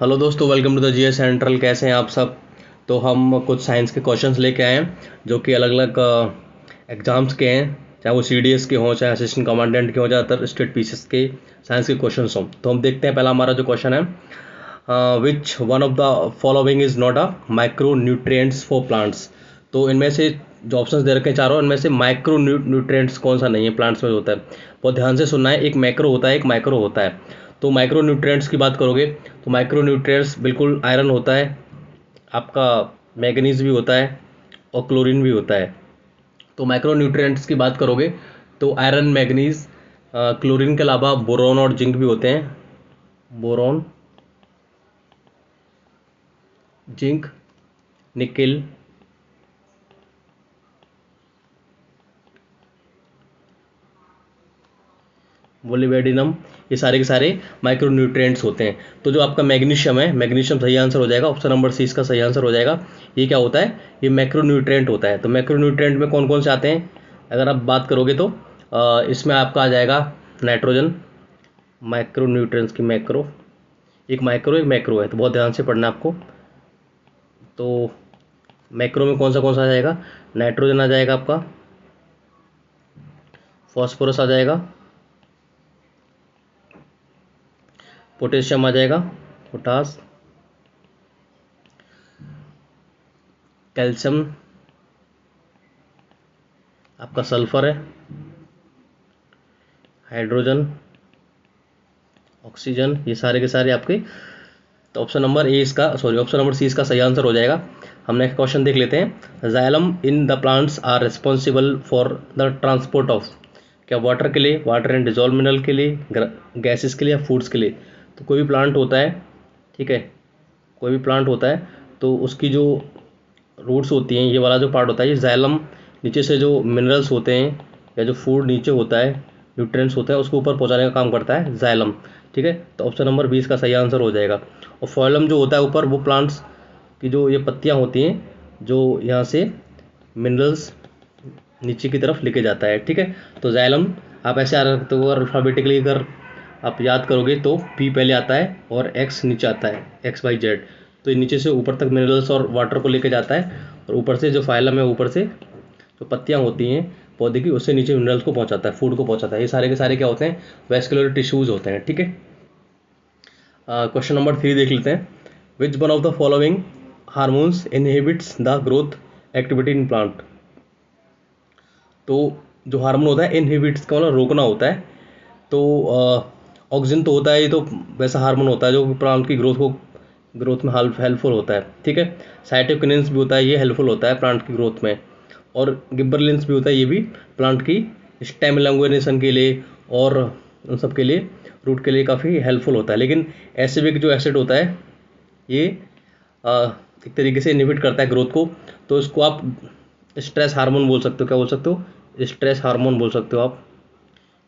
Hello दोस्तों, welcome to the GS central. कैसे हैं आप सब। तो हम कुछ साइंस के क्वेश्चंस लेके आए हैं जो कि अलग अलग एग्जाम्स के हैं, चाहे वो सीडीएस के हों, चाहे असिस्टेंट कमांडेंट के हों, ज़्यादातर स्टेट पीसीएस के साइंस के क्वेश्चंस हों। तो हम देखते हैं, पहला हमारा जो क्वेश्चन है, विच one of the following is not a micro nutrients for plants. तो इनमें से जो ऑप्शंस दे रखे हैं चारों, इनमें से माइक्रो न्यूट्रिएंट्स कौन सा नहीं है प्लांट्स में होता है। बहुत ध्यान से सुनना है, एक मैक्रो होता है, एक माइक्रो होता है। तो माइक्रो न्यूट्रिएंट्स की बात करोगे तो माइक्रो न्यूट्रिएंट्स बिल्कुल आयरन होता है, आपका मैग्नीज भी होता है और क्लोरीन भी होता है। तो माइक्रो न्यूट्रिएंट्स की बात करोगे तो आयरन, मैग्नीज, क्लोरीन के अलावा बोरॉन और जिंक भी होते हैं। बोरॉन, जिंक, निकेल, मोलिबेडिनम, ये सारे के सारे माइक्रो न्यूट्रिएंट्स होते हैं। तो जो आपका मैग्नीशियम है, मैग्नीशियम सही आंसर हो जाएगा, ऑप्शन नंबर सी इसका सही आंसर हो जाएगा। ये क्या होता है, ये मैक्रो न्यूट्रिएंट होता है। तो मैक्रो न्यूट्रिएंट में कौन कौन से आते हैं अगर आप बात करोगे तो इसमें आपका आ जाएगा नाइट्रोजन। माइक्रो न्यूट्रिएंट्स की मैक्रो, एक माइक्रो एक मैक्रो है, तो बहुत ध्यान से पढ़ना आपको। तो मैक्रो में कौन सा आ जाएगा, नाइट्रोजन आ जाएगा आपका, फॉस्फोरस आ जाएगा, पोटेशियम आ जाएगा, पोटास, कैल्शियम, आपका सल्फर है, हाइड्रोजन, ऑक्सीजन, ये सारे के सारे आपके। तो ऑप्शन नंबर ए इसका, सॉरी, ऑप्शन नंबर सी इसका सही आंसर हो जाएगा। हम नेक्स्ट क्वेश्चन देख लेते हैं। Xylem in the plants are responsible for the transport of, क्या वाटर के लिए, वाटर एंड डिजॉल्व मिनरल के लिए, गैसेस के लिए या फूड्स के लिए। तो कोई भी प्लांट होता है, ठीक है, कोई भी प्लांट होता है तो उसकी जो रूट्स होती हैं, ये वाला जो पार्ट होता है, ये जाइलम, नीचे से जो मिनरल्स होते हैं या जो फूड नीचे होता है, न्यूट्रिएंट्स होते हैं, उसको ऊपर पहुंचाने का काम करता है जाइलम। ठीक है, तो ऑप्शन नंबर 20 का सही आंसर हो जाएगा। और फॉइलम जो होता है ऊपर, वो प्लांट्स की जो ये पत्तियां होती हैं जो यहाँ से मिनरल्स नीचे की तरफ लेके जाता है। ठीक है, तो जाइलम आप ऐसे याद रखते हो, अल्फ़ाबेटिकली अगर आप याद करोगे तो पी पहले आता है और एक्स नीचे आता है, एक्स वाई जेड। तो ये नीचे से ऊपर तक मिनरल्स और वाटर को लेके जाता है, और ऊपर से जो फाइलम है, ऊपर से जो पत्तियां होती हैं पौधे की, उससे नीचे मिनरल्स को पहुंचाता है, फूड को पहुंचाता है। ये सारे के सारे क्या होते हैं, वेस्कुलर टिश्यूज होते हैं। ठीक है, क्वेश्चन नंबर 3 देख लेते हैं। Which one of the following hormones inhibits the growth activity in plant. तो जो हार्मोन होता है, इनहिबिट्स का मतलब रोकना होता है। तो ऑक्सीजन तो होता है, ये तो वैसा हार्मोन होता है जो प्लांट की ग्रोथ में हेल्पफुल होता है। ठीक है, साइटोकिनिन्स भी होता है, ये हेल्पफुल होता है प्लांट की ग्रोथ में। और गिबरलिन्स भी होता है, ये भी प्लांट की स्टेम एलांगुएशन के लिए और उन सब के लिए, रूट के लिए काफ़ी हेल्पफुल होता है। लेकिन एसिडिक जो एसिड होता है, ये एक तरीके से इनहिबिट करता है ग्रोथ को। तो इसको आप स्ट्रेस हार्मोन बोल सकते हो। क्या बोल सकते हो, स्ट्रेस हार्मोन बोल सकते हो आप,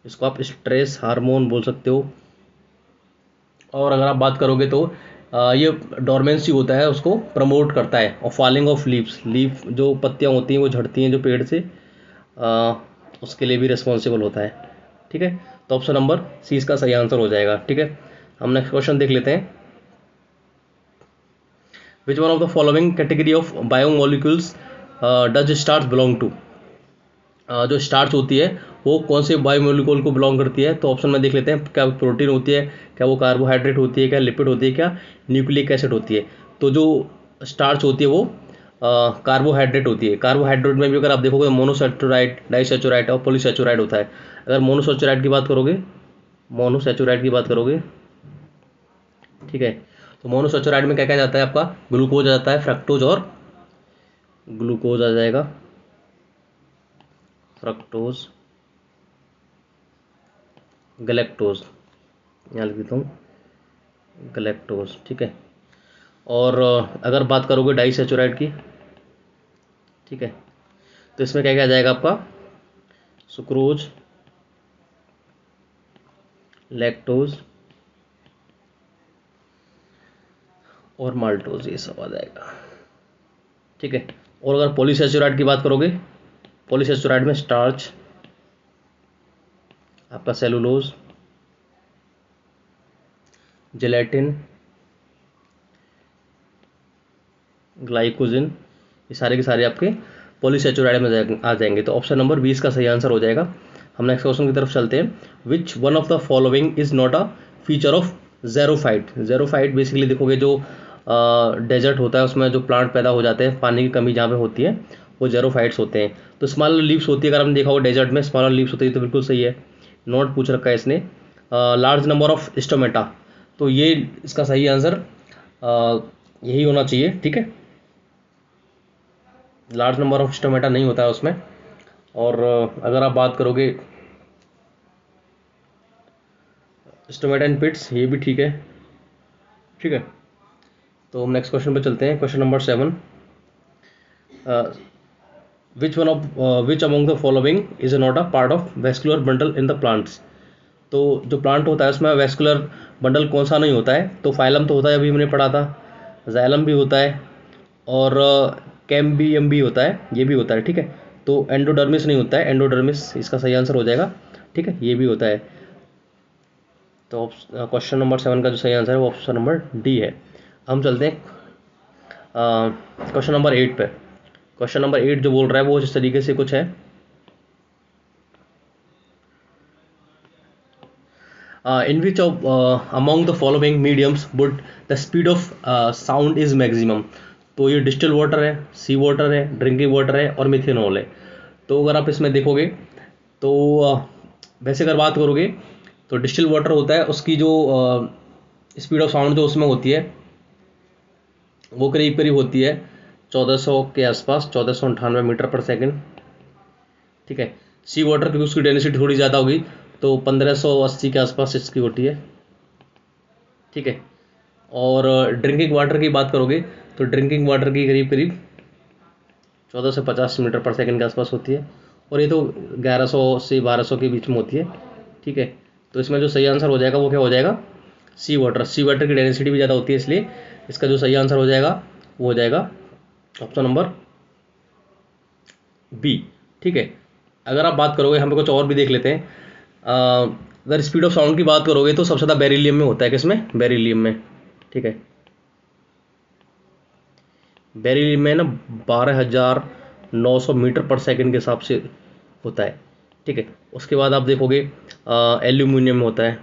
इसको आप स्ट्रेस हार्मोन बोल सकते हो। और अगर आप बात करोगे तो ये डोरमेंसी होता है, उसको प्रमोट करता है। और फॉलिंग ऑफ लीव्स, लीफ जो पत्तियां होती हैं वो झड़ती हैं जो पेड़ से, उसके लिए भी रिस्पॉन्सिबल होता है। ठीक है, तो ऑप्शन नंबर सी इसका सही आंसर हो जाएगा। ठीक है, हम नेक्स्ट क्वेश्चन देख लेते हैं। Which one of the following category of biomolecules does starch belong to. जो स्टार्च होती है वो कौन से बायोमोलिक्यूल को बिलोंग करती है। तो ऑप्शन में देख लेते हैं, क्या प्रोटीन होती है, क्या वो कार्बोहाइड्रेट होती है, क्या लिपिड होती है, क्या न्यूक्लिक एसिड होती है। तो जो स्टार्च होती है वो कार्बोहाइड्रेट होती है। कार्बोहाइड्रेट में भी अगर आप देखोगे मोनोसेचुराइड, डाइसेचुराइड और पॉलीसेचुराइड होता है। अगर मोनोसेचुराइड की बात करोगे, मोनोसेचुराइड की बात करोगे, ठीक है, तो मोनोसेचुराइड में क्या क्या जाता है आपका, ग्लूकोज आ जाता है, फ्रक्टोज और ग्लूकोज आ जाएगा, फ्रक्टोज, गलेक्टोज, यहाँ लिख देता हूँ, गलेक्टोज। ठीक है, और अगर बात करोगे डाइसेचुराइड की, ठीक है, तो इसमें क्या क्या आ जाएगा आपका, सुक्रोज, लैक्टोज और माल्टोज, ये सब आ जाएगा। ठीक है, और अगर पॉलीसेचुराइड की बात करोगे, पॉलीसेचुराइड में स्टार्च, आपका सेलुलोज, जेलेटिन, ग्लाइकोजन, ये सारे के सारे आपके पॉलीसेचुराइड में आ जाएंगे। तो ऑप्शन नंबर 20 का सही आंसर हो जाएगा। हम नेक्स्ट क्वेश्चन की तरफ चलते हैं। Which one of the following is not a feature of xerophyte. Xerophyte basically देखोगे जो डेजर्ट होता है उसमें जो प्लांट पैदा हो जाते हैं, पानी की कमी जहाँ पे होती है वो ज़ेरोफाइट्स होते हैं। तो स्मॉलर लीव्स होती है, अगर हमने देखा हो डेजर्ट में स्मॉलर लीव्स होती है, तो बिल्कुल सही है, नोट पूछ रखा है इसने। लार्ज नंबर ऑफ स्टोमेटा, तो ये इसका सही आंसर यही होना चाहिए, ठीक है। लार्ज नंबर ऑफ स्टोमेटा नहीं होता है उसमें। और अगर आप बात करोगे स्टोमेटा इन पिट्स, ये भी ठीक है, ठीक है। तो हम नेक्स्ट क्वेश्चन पे चलते हैं। Question number 7, which among the following is not a part of vascular bundle in the plants. तो जो प्लांट होता है उसमें वेस्कुलर बंडल कौन सा नहीं होता है? तो फाइलम तो होता है, अभी हमने पढ़ा था, जाइलम भी होता है, और कैम्बियम भी होता है, ये भी होता है, ठीक है। तो एंडोडर्मिस नहीं होता है, एंडोडर्मिस इसका सही आंसर हो जाएगा, ठीक है, ये भी होता है। तो क्वेश्चन नंबर 7 का जो सही आंसर है वो ऑप्शन नंबर डी है। हम चलते हैं क्वेश्चन नंबर 8 पे। क्वेश्चन नंबर 8 जो बोल रहा है वो इस तरीके से कुछ है। In which of among the following mediums would the speed of sound is maximum। तो ये डिस्टिल वाटर है, सी वाटर है, ड्रिंकिंग वाटर है और मिथेनॉल है। तो अगर आप इसमें देखोगे तो वैसे अगर बात करोगे तो डिस्टिल वाटर होता है, उसकी जो स्पीड ऑफ साउंड जो उसमें होती है वो करीब करीब होती है 1400 के आसपास, 1498 मीटर पर सेकंड, ठीक है। सी वाटर क्योंकि उसकी डेंसिटी थोड़ी ज़्यादा होगी तो 1580 के आसपास इसकी होती है, ठीक है। और ड्रिंकिंग वाटर की बात करोगे तो ड्रिंकिंग वाटर की करीब करीब 14 से 50 मीटर पर सेकंड के आसपास होती है, और ये तो 1100 से 1200 के बीच में होती है, ठीक है। तो इसमें जो सही आंसर हो जाएगा वो क्या हो जाएगा? सी वाटर। सी वाटर की डेंसिटी भी ज़्यादा होती है, इसलिए इसका जो सही आंसर हो जाएगा वो हो जाएगा ऑप्शन नंबर बी, ठीक है। अगर आप बात करोगे, हम कुछ और भी देख लेते हैं। अगर स्पीड ऑफ साउंड की बात करोगे तो सबसे ज़्यादा बेरिलियम में होता है, किसमें? बेरिलियम में, ठीक है। बेरिलियम में ना 12,900 मीटर पर सेकंड के हिसाब से होता है, ठीक है। उसके बाद आप देखोगे एल्यूमिनियम में होता है,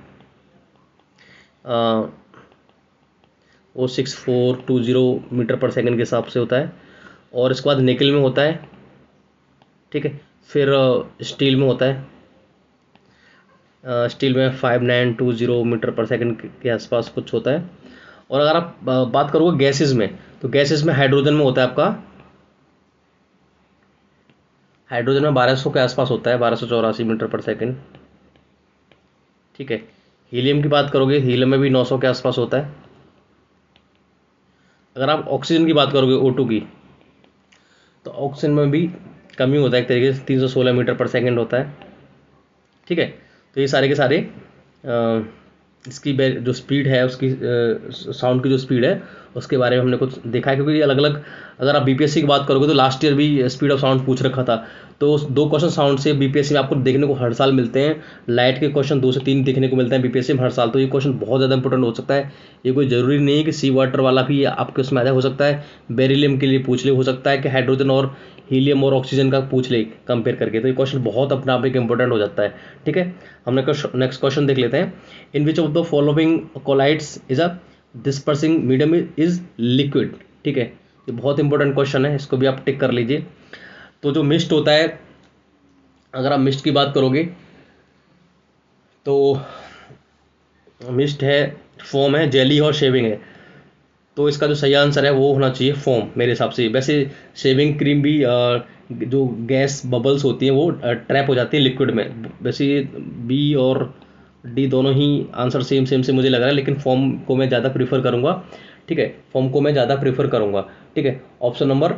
वो 6420 मीटर पर सेकंड के हिसाब से होता है, और इसके बाद निकल में होता है, ठीक है। फिर स्टील में होता है, स्टील में 5920 मीटर पर सेकंड के आसपास कुछ होता है। और अगर आप बात करोगे गैसेस में, तो गैसेस में हाइड्रोजन में होता है आपका, हाइड्रोजन में 1200 के आसपास होता है, 1284 मीटर पर सेकंड, ठीक है। हीलियम की बात करोगे, हीलियम में भी 900 के आसपास होता है। अगर आप ऑक्सीजन की बात करोगे O2 की, तो ऑक्सीजन में भी कमी होता है एक तरीके से, 316 मीटर पर सेकंड होता है, ठीक है। तो ये सारे के सारे इसकी जो स्पीड है, उसकी साउंड की जो स्पीड है उसके बारे में हमने कुछ देखा है, क्योंकि अलग अलग, अगर आप बीपीएससी की बात करोगे तो लास्ट ईयर भी स्पीड ऑफ साउंड पूछ रखा था। तो 2 क्वेश्चन साउंड से बीपीएससी में आपको देखने को हर साल मिलते हैं। लाइट के क्वेश्चन 2 से 3 देखने को मिलते हैं बीपीएससी में हर साल। तो ये क्वेश्चन बहुत ज़्यादा इंपॉर्टेंट हो सकता है। ये कोई ज़रूरी नहीं है कि सी वाटर वाला भी आपके उसमें आया, हो सकता है बेरिलियम के लिए पूछ ले, हो सकता है कि हाइड्रोजन और हीलियम और ऑक्सीजन का पूछ ले कंपेयर करके। तो ये क्वेश्चन बहुत अपने आप एक इंपॉर्टेंट हो जाता है, ठीक है। हमने नेक्स्ट क्वेश्चन देख लेते हैं। In which of the following colloids is a dispersing medium is liquid, ठीक है। ये बहुत इंपॉर्टेंट क्वेश्चन है, इसको भी आप टिक कर लीजिए। तो जो मिस्ट होता है, अगर आप मिस्ट की बात करोगे तो मिस्ट है, फोम है, जेली और शेविंग है। तो इसका जो सही आंसर है वो होना चाहिए फोम मेरे हिसाब से। वैसे शेविंग क्रीम भी जो गैस बबल्स होती हैं वो ट्रैप हो जाती है लिक्विड में। वैसे बी और डी दोनों ही आंसर सेम सेम से मुझे लग रहा है, लेकिन फॉर्म को मैं ज़्यादा प्रीफर करूँगा, ठीक है। फॉर्म को मैं ज़्यादा प्रीफर करूँगा, ठीक है। ऑप्शन नंबर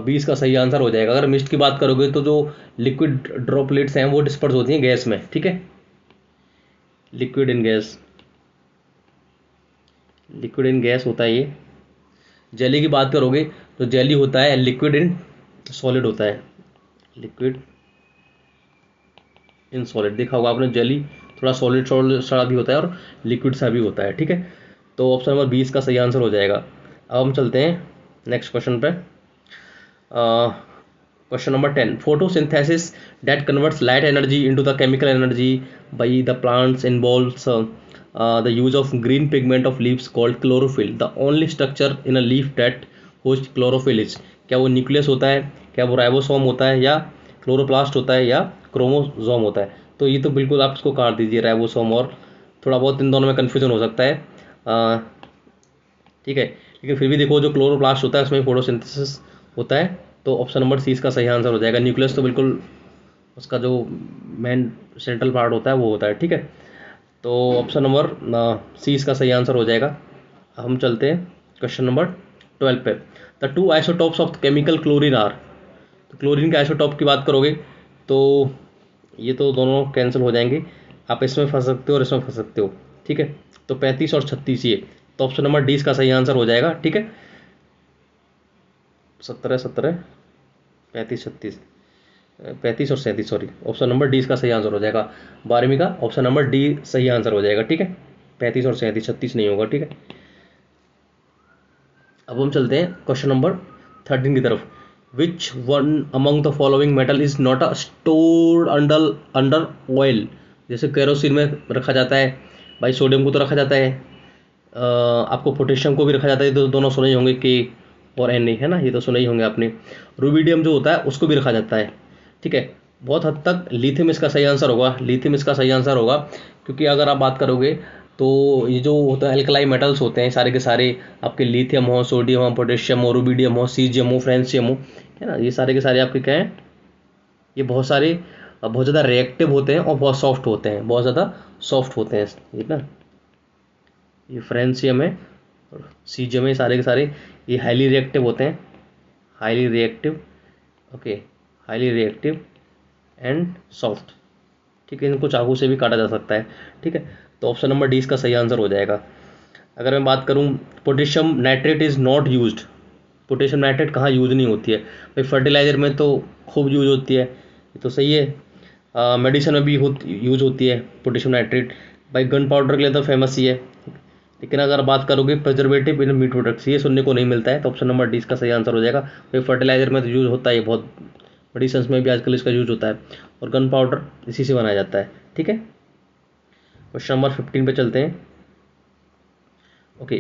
20 का सही आंसर हो जाएगा। अगर मिस्ट की बात करोगे तो जो लिक्विड ड्रॉपलेट्स हैं वो डिस्पर्स होती हैं गैस में, ठीक है। Liquid in gas, liquid in gas होता है ये। जेली की बात करोगे तो जेली होता है लिक्विड इन सॉलिड होता है, लिक्विड इन सॉलिड। देखा होगा आपने, जेली थोड़ा सॉलिड सॉलिड सा भी होता है और लिक्विड सा भी होता है, ठीक है। तो ऑप्शन नंबर 20 का सही आंसर हो जाएगा। अब हम चलते हैं नेक्स्ट क्वेश्चन पे, question number 10, photosynthesis that converts light energy into the chemical energy by the plants involves the use of green pigment of leaves called chlorophyll. The only structure in a leaf that hosts chlorophyll is, क्या वो nucleus होता है, क्या वो ribosome होता है, या chloroplast होता है, या क्रोमोसोम होता है? तो ये तो बिल्कुल आप इसको काट दीजिए, राइबोसोम, और थोड़ा बहुत इन दोनों में कन्फ्यूजन हो सकता है, ठीक है, लेकिन फिर भी देखो जो क्लोरोप्लास्ट होता है उसमें फोटोसिंथेसिस होता है, तो ऑप्शन नंबर सी इसका सही आंसर हो जाएगा। न्यूक्लियस तो बिल्कुल उसका जो मेन सेंट्रल पार्ट होता है वो होता है, ठीक है, तो ऑप्शन नंबर सी इसका सही आंसर हो जाएगा। हम चलते हैं क्वेश्चन नंबर 12 पे। The two isotopes of chemical chlorine are, तो क्लोरीन के आइसोटॉप की बात करोगे तो ये तो दोनों कैंसिल हो जाएंगे, आप इसमें फंस सकते हो और इसमें फंस सकते हो, ठीक है, तो 35 और 36 ये, तो ऑप्शन नंबर डी इसका सही आंसर हो जाएगा, ठीक है, 17 17 35 36 35 और 37, सॉरी, ऑप्शन नंबर डी इसका सही आंसर हो जाएगा। 12वीं का ऑप्शन नंबर डी सही आंसर हो जाएगा, ठीक है, 35 और 37, 36 नहीं होगा, ठीक है। अब हम चलते हैं क्वेश्चन नंबर 13 की तरफ। Which one among the following metal is not a stored under under oil, जैसे केरोसिन में रखा जाता है भाई, सोडियम को तो रखा जाता है, आपको पोटेशियम को भी रखा जाता है, तो दोनों सुने ही होंगे के और एन ए, है ना, ये तो सुने ही होंगे आपने। रुबिडियम जो होता है उसको भी रखा जाता है, ठीक है, बहुत हद तक लिथियम इसका सही आंसर होगा, लिथियम इसका सही आंसर होगा, क्योंकि अगर आप बात करोगे तो ये जो होता है एल्कलाई मेटल्स होते हैं सारे के सारे, आपके लिथियम हो, सोडियम हो, पोटेशियम हो, रुबिडियम हो, सीजियम हो, फ्रेंसियम हो, है ना, ये सारे के सारे आपके क्या हैं, ये बहुत सारे बहुत ज़्यादा रिएक्टिव होते हैं और बहुत सॉफ्ट होते हैं, बहुत ज़्यादा सॉफ्ट होते हैं, ये ना, ये फ्रेंसियम है और सीजियम है, सारे के सारे ये हाईली रिएक्टिव होते हैं, highly reactive, okay, highly reactive and soft, ठीक है, इनको चाकू से भी काटा जा सकता है, ठीक है, तो ऑप्शन नंबर डी इसका सही आंसर हो जाएगा। अगर मैं बात करूं, potassium nitrate is not used, potassium nitrate कहाँ यूज नहीं होती है भाई, फर्टिलाइजर में तो खूब यूज होती है, ये तो सही है, मेडिसिन में भी यूज होती है पोटेशियम नाइट्रेट भाई, गन पाउडर के लिए तो फेमस ही है, लेकिन अगर बात करोगे प्रिजर्वेटिव इन मीट प्रोडक्ट्स, ये सुनने को नहीं मिलता है, तो ऑप्शन नंबर डी इसका सही आंसर हो जाएगा भाई, फर्टिलाइजर में तो यूज होता है बहुत, मेडिसिन में भी आजकल इसका यूज होता है, और गन पाउडर इसी से बनाया जाता है, ठीक है। क्वेश्चन नंबर 15 पे चलते हैं, ओके,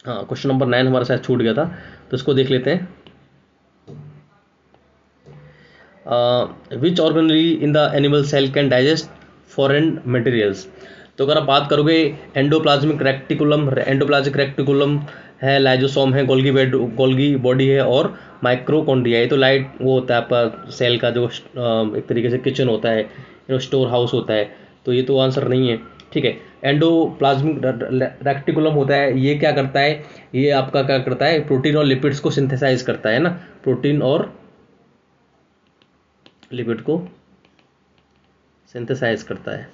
हाँ, क्वेश्चन नंबर 9 हमारा शायद छूट गया था, तो इसको देख लेते हैं। Which organelle in the animal cell can digest foreign materials, तो अगर आप बात करोगे एंडोप्लाज्मिक रेक्टिकुलम है, लाइजोसोम है, गोल्गी बॉडी है, और माइक्रोकॉन्ड्रिया, ये तो लाइट वो होता है आपका सेल का जो एक तरीके से किचन होता है, स्टोर हाउस होता है, तो ये तो आंसर नहीं है, ठीक है। एंडोप्लाज्मिक रेक्टिकुलम होता है, ये क्या करता है, ये आपका क्या करता है, प्रोटीन और लिपिड्स को सिंथेसाइज करता है ना, प्रोटीन और लिपिड को सिंथेसाइज करता है,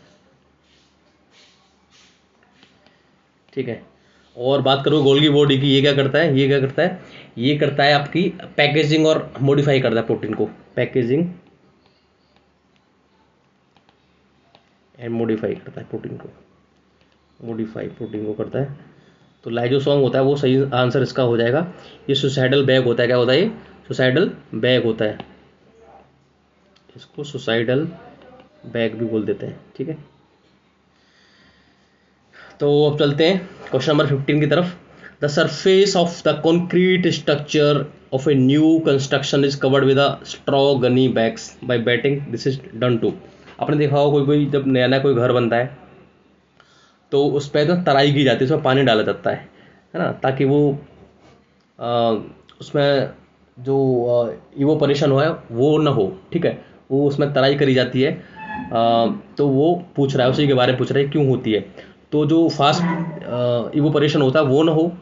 ठीक है। और बात करो गोल्गी बॉडी की, ये क्या करता है, ये क्या करता है, ये करता है आपकी पैकेजिंग और मॉडिफाई करता है प्रोटीन को, पैकेजिंग एंड मॉडिफाई करता है प्रोटीन को, मॉडिफाई प्रोटीन को करता है, तो लाइजोसोम होता है वो सही आंसर इसका हो जाएगा। ये सुसाइडल बैग होता है, क्या होता है, ये सुसाइडल बैग होता है, इसको सुसाइडल बैग भी बोल देते हैं, ठीक है। तो अब चलते हैं क्वेश्चन नंबर 15 की तरफ। The surface of the concrete structure of a new construction is covered with a straw gunny bags by batting, this is done to, आपने देखा होगा कोई जब नया नया कोई घर बनता है तो उस पर ना तराई की जाती है, उसमें पानी डाला जाता है ना, ताकि वो उसमें जो इवोपरेशन हो है वो ना हो, ठीक है, वो उसमें तराई करी जाती है, तो वो पूछ रहा है, उसी के बारे में पूछ रहा है क्यों होती है, तो जो फास्ट इवोपरेशन होता है वो ना हो,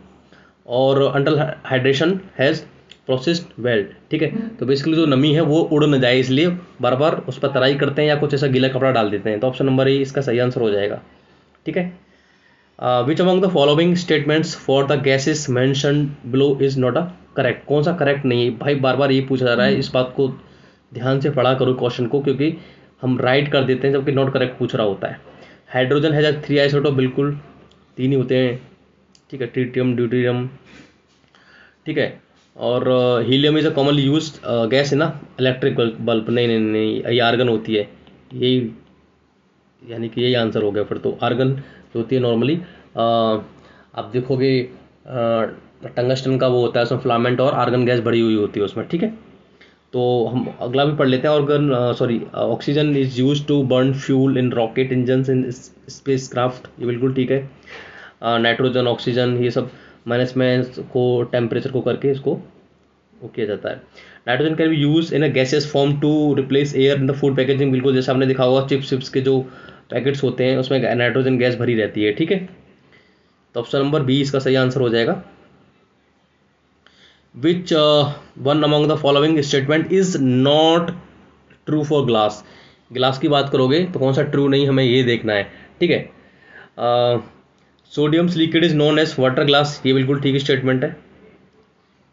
और under hydration has processed well, ठीक है, तो बेसिकली जो नमी है वो उड़ न जाए इसलिए बार बार उस पर तराई करते हैं या कुछ ऐसा गीला कपड़ा डाल देते हैं, तो ऑप्शन नंबर ए इसका सही आंसर हो जाएगा, ठीक है। Which among the following statements for the gases mention below is not a correct, कौन सा करेक्ट नहीं है भाई, बार बार ये पूछा जा रहा है, इस बात को ध्यान से पढ़ा करो क्वेश्चन को, क्योंकि हम राइट कर देते हैं जबकि नॉट करेक्ट पूछ रहा होता है। हाइड्रोजन है 3 आइसोटोप, बिल्कुल 3 ही होते हैं, ठीक है, ट्रिटियम, ड्यूटेरियम, ठीक है। और helium is a commonly use gas in ना इलेक्ट्रिक बल्ब, नहीं नहीं नहीं, ये आर्गन होती है, यही, यानी कि यही आंसर हो गया फिर तो। आर्गन जो होती है नॉर्मली, आप देखोगे टंगस्टन का वो होता है, उसमें फिलामेंट और आर्गन गैस भरी हुई होती है उसमें, ठीक है। तो हम अगला भी पढ़ लेते हैं। Organ sorry oxygen is use to burn fuel in rocket engine in spacecraft, ये बिल्कुल ठीक है। नाइट्रोजन, ऑक्सीजन, ये सब माइनस में को टेम्परेचर को करके इसको वो किया जाता है। Nitrogen can be use in a gaseous form to replace air in the food packaging, बिल्कुल जैसे आपने देखा होगा चिप्स के जो पैकेट्स होते हैं उसमें नाइट्रोजन गैस भरी रहती है, ठीक है। तो ऑप्शन नंबर बी इसका सही आंसर हो जाएगा। Which one among the following statement is not true for glass, glass की बात करोगे तो कौन सा ट्रू नहीं, हमें ये देखना है, ठीक है। Sodium liquid is known as water glass, ये बिल्कुल ठीक स्टेटमेंट है,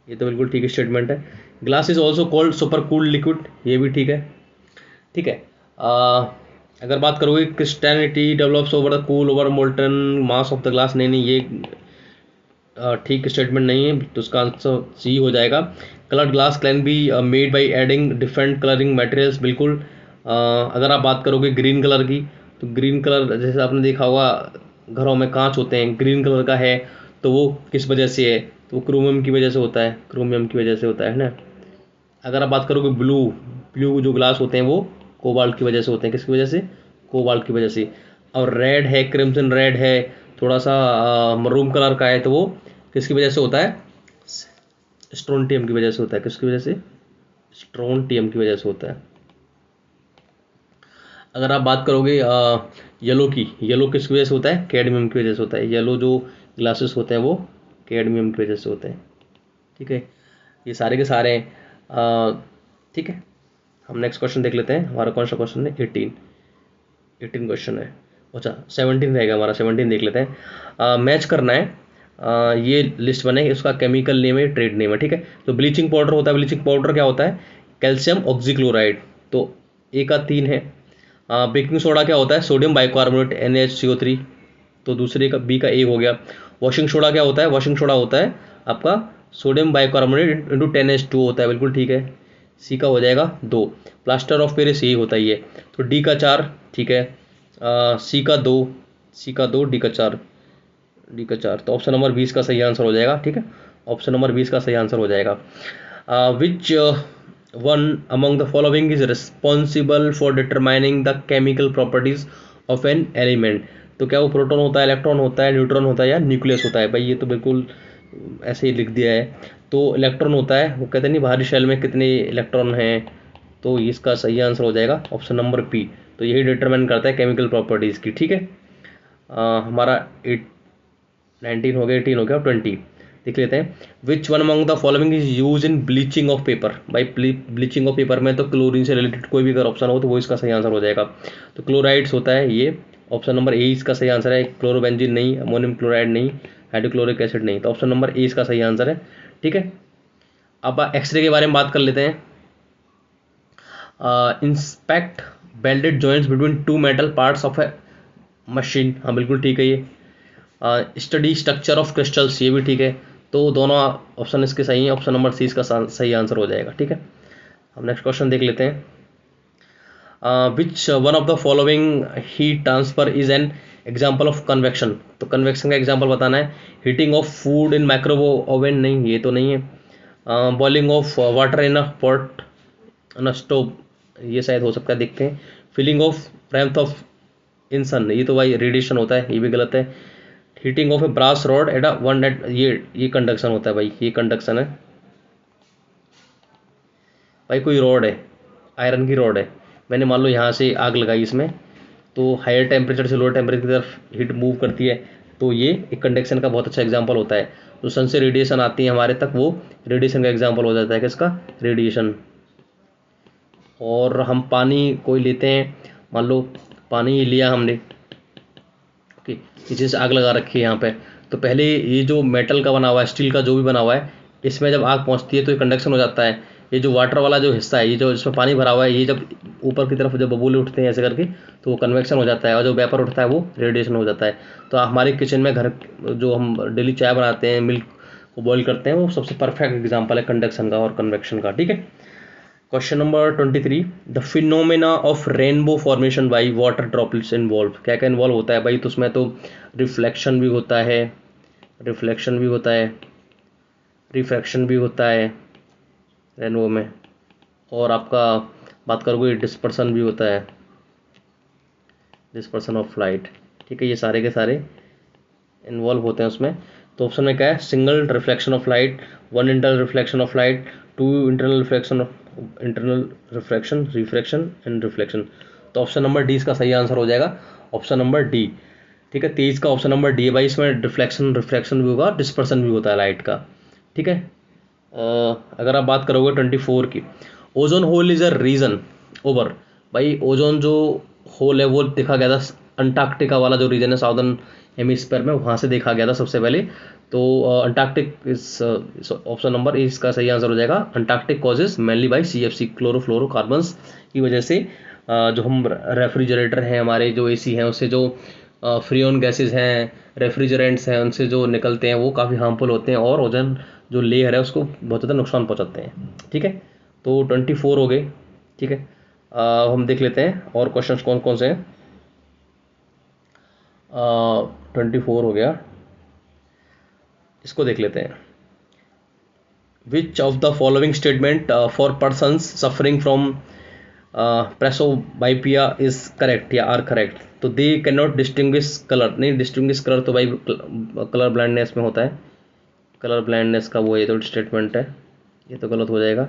ये तो बिल्कुल ठीक स्टेटमेंट है। Glass is also called super cooled liquid, ये भी ठीक है, ठीक है। अगर बात करोगे crystallinity develops over the cool over molten mass of the glass, नहीं नहीं, ये ठीक स्टेटमेंट नहीं है, तो उसका आंसर सी हो जाएगा। Coloured glass can be made by adding different colouring materials, बिल्कुल। अगर आप बात करोगे ग्रीन कलर की, तो ग्रीन कलर जैसे आपने देखा होगा घरों में कांच होते हैं, ग्रीन कलर का है तो वो किस वजह से है, तो वो क्रोमियम की वजह से होता है, क्रोमियम की वजह से होता है ना। अगर आप बात करोगे ब्लू, ब्लू जो ग्लास होते हैं वो कोबाल्ट की वजह से होते हैं, किसकी वजह से, कोबाल्ट की वजह से। और रेड है, क्रिम्सन रेड है, थोड़ा सा मरूम कलर का है, तो वो किसकी वजह से होता है, स्ट्रोंटियम की वजह से होता है, किसकी वजह से, स्ट्रोंटियम की वजह से होता है। अगर आप बात करोगे येलो की, येलो किसकी वजह से होता है, कैडमियम की वजह से होता है, येलो जो ग्लासेस होते हैं वो कैडमियम की वजह से होते हैं, ठीक है। ये सारे के सारे हैं, ठीक है। हम नेक्स्ट क्वेश्चन देख लेते हैं, हमारा कौन सा क्वेश्चन है, 18 क्वेश्चन है, अच्छा 17 रहेगा हमारा, 17 देख लेते हैं। मैच करना है, ये लिस्ट बने, उसका केमिकल नेम है, ट्रेड नेम है, ठीक है। तो ब्लीचिंग पाउडर होता है, ब्लीचिंग पाउडर क्या होता है, कैल्शियम ऑक्सीक्लोराइड, तो ए का 3 है। बेकिंग सोडा क्या होता है, सोडियम बाइकार्बोनेट NaCO3, तो दूसरे का बी का ए हो गया। वॉशिंग सोडा क्या होता है, वॉशिंग सोडा होता है आपका सोडियम बाइकार्बोनेट इंटू 10H2 होता है, बिल्कुल ठीक है, सी का हो जाएगा 2। प्लास्टर ऑफ पेरिस यही होता ही है, तो डी का 4, ठीक है। सी का 2, सी का 2, डी का 4, डी का 4, तो ऑप्शन नंबर 20 का सही आंसर हो जाएगा, ठीक है। ऑप्शन नंबर 20 का सही आंसर हो जाएगा। Which one among the following is responsible for determining the chemical properties of an element, तो क्या वो प्रोटॉन होता है, इलेक्ट्रॉन होता है, न्यूट्रॉन होता है या न्यूक्लियस होता है, भाई ये तो बिल्कुल ऐसे ही लिख दिया है, तो इलेक्ट्रॉन होता है, वो कहते नहीं बाहरी शेल में कितने इलेक्ट्रॉन हैं, तो इसका सही आंसर हो जाएगा ऑप्शन नंबर पी, तो यही डिटरमाइन करता है केमिकल प्रॉपर्टीज़ की, ठीक है। हमारा 19 हो गया, 18 हो गया, 20 देख लेते हैं। Which one among the following is use in bleaching of paper, भाई ब्लीचिंग ऑफ पेपर में तो क्लोरीन से रिलेटेड कोई भी अगर ऑप्शन हो तो वो इसका सही आंसर हो जाएगा, तो क्लोराइड्स होता है ये, ऑप्शन नंबर ए इसका सही आंसर है। क्लोरोबेंजीन नहीं, अमोनियम क्लोराइड नहीं, हाइड्रोक्लोरिक एसिड नहीं, तो ऑप्शन नंबर ए इसका सही आंसर है, ठीक है। अब एक्सरे के बारे में बात कर लेते हैं। Inspect welded joints between two metal parts of a machine, हाँ बिल्कुल ठीक है ये। स्टडी स्ट्रक्चर ऑफ क्रिस्टल्स, ये भी ठीक है, तो दोनों ऑप्शन इसके सही हैं, ऑप्शन नंबर सी इसका सही आंसर हो जाएगा, ठीक है। हम नेक्स्ट क्वेश्चन देख लेते हैं। Which one of the following heat transfer is an example of convection, तो कन्वेक्शन का एग्जाम्पल बताना है। Heating of food in माइक्रोव oven, नहीं ये तो नहीं है। Boiling of water in a pot on stove, ये शायद हो सकता है, देखते हैं। फिलिंग ऑफ रैम्थ ऑफ इन सन, ये तो भाई रेडिएशन होता है, ये भी गलत है। Heating of a brass rod at one at, ये कंडक्शन होता है भाई, ये कंडक्शन है भाई। कोई रॉड है, आयरन की रॉड है, मैंने मान लो यहाँ से आग लगाई इसमें, तो हायर टेम्परेचर से लोअर टेम्परेचर की तरफ हीट मूव करती है, तो ये एक कंडक्शन का बहुत अच्छा एग्जांपल होता है। तो सन से रेडिएशन आती है हमारे तक, वो रेडिएशन का एग्जांपल हो जाता है, किसका, रेडिएशन। और हम पानी कोई लेते हैं, मान लो पानी लिया हमने, ओके, नीचे से आग लगा रखी है यहाँ पे, तो पहले ये जो मेटल का बना हुआ है, स्टील का जो भी बना हुआ है, इसमें जब आग पहुँचती है तो ये कंडक्शन हो जाता है। ये जो वाटर वाला जो हिस्सा है, ये जो इसमें पानी भरा हुआ है, ये जब ऊपर की तरफ जब बबूले उठते हैं ऐसे करके, तो वो कन्वेक्शन हो जाता है, और जो वेपर उठता है वो रेडिएशन हो जाता है। तो हमारे किचन में घर जो हम डेली चाय बनाते हैं, मिल्क वो बॉयल करते हैं, वो सबसे परफेक्ट एग्जाम्पल है कंडक्शन का और कन्वेक्शन का। ठीक है, question number 23, the phenomena of rainbow formation by water droplets involve. क्या क्या इन्वॉल्व होता है भाई? तो उसमें तो रिफ्लेक्शन भी होता है, रिफ्लेक्शन भी होता है, रिफ्रैक्शन भी होता है रेनबो में, और आपका बात करोगे डिस्पर्सन भी होता है, डिस्पर्सन ऑफ लाइट। ठीक है, ये सारे के सारे इन्वॉल्व होते हैं उसमें। तो ऑप्शन में क्या है? Single reflection of light, one internal reflection of light, two internal reflection of internal reflection, refraction and reflection. तो ऑप्शन नंबर डी इसका सही आंसर हो जाएगा, ऑप्शन नंबर डी। ठीक है, 23 का ऑप्शन नंबर डी है भाई। इसमें रिफ्लेक्शन रिफ्रैक्शन भी होगा, डिस्पर्सन भी होता है लाइट का। ठीक है, अगर आप बात करोगे 24 की, ozone hole is a region over. भाई ओजोन जो होल है वो देखा गया था अंटार्कटिका वाला जो रीजन है साउदर्न हेमिस्फीयर में, वहाँ से देखा गया था सबसे पहले। तो अंटार्कटिक इस ऑप्शन नंबर ए इसका सही आंसर हो जाएगा। Antarctic causes mainly by CFC chlorofluorocarbons की वजह से। जो हम रेफ्रिजरेटर हैं हमारे, जो AC हैं, उससे जो फ्रीऑन गैसेज हैं, रेफ्रिजरेंट्स हैं, उनसे जो निकलते हैं वो काफ़ी हार्मफुल होते हैं और ओजोन जो लेयर है उसको बहुत ज़्यादा नुकसान पहुंचाते हैं। ठीक है, तो 24 हो गए। ठीक है, हम देख लेते हैं और क्वेश्चंस कौन कौन से हैं। 24 हो गया, इसको देख लेते हैं। Which of the following statement for persons suffering from presbyopia is correct या आर करेक्ट? तो they can not distinguish colour, नहीं डिस्टिंग्विश कलर तो भाई कलर ब्लाइंडनेस में होता है, कलर ब्लाइंडनेस का वो ये तो स्टेटमेंट है, ये तो गलत हो जाएगा।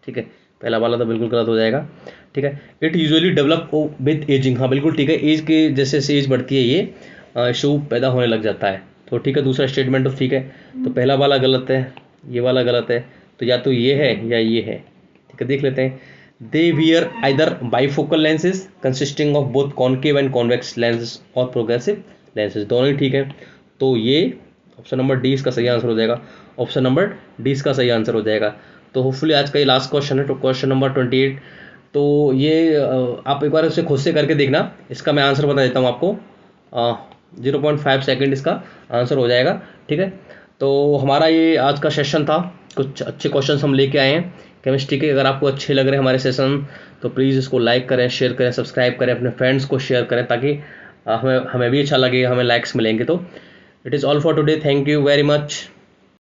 ठीक है, पहला वाला तो बिल्कुल गलत हो जाएगा। ठीक है, it usually develop with ageing. हाँ बिल्कुल ठीक है, एज के जैसे जैसे एज बढ़ती है ये इशू पैदा होने लग जाता है। तो ठीक है, दूसरा स्टेटमेंट तो ठीक है। तो पहला वाला गलत है, ये वाला गलत है, तो या तो ये है या ये है। ठीक है, देख लेते हैं। They wear either bifocal lenses consisting of both concave and convex lenses और प्रोग्रेसिव लेंसेज, दोनों ही ठीक है। तो ये ऑप्शन नंबर डी इसका सही आंसर हो जाएगा, ऑप्शन नंबर डी इसका सही आंसर हो जाएगा। तो होपफुली आज का ये लास्ट क्वेश्चन है, तो क्वेश्चन नंबर 28। तो ये आप एक बार उसे खुद से करके देखना, इसका मैं आंसर बता देता हूँ आपको। 0.5 सेकेंड इसका आंसर हो जाएगा। ठीक है, तो हमारा ये आज का सेशन था, कुछ अच्छे क्वेश्चंस हम लेके आए हैं केमिस्ट्री के। अगर आपको अच्छे लग रहे हैं हमारे सेशन तो प्लीज़ इसको लाइक करें, शेयर करें, सब्सक्राइब करें, अपने फ्रेंड्स को शेयर करें, ताकि हमें भी अच्छा लगे, हमें लाइक्स मिलेंगे। तो it is all for today, thank you very much.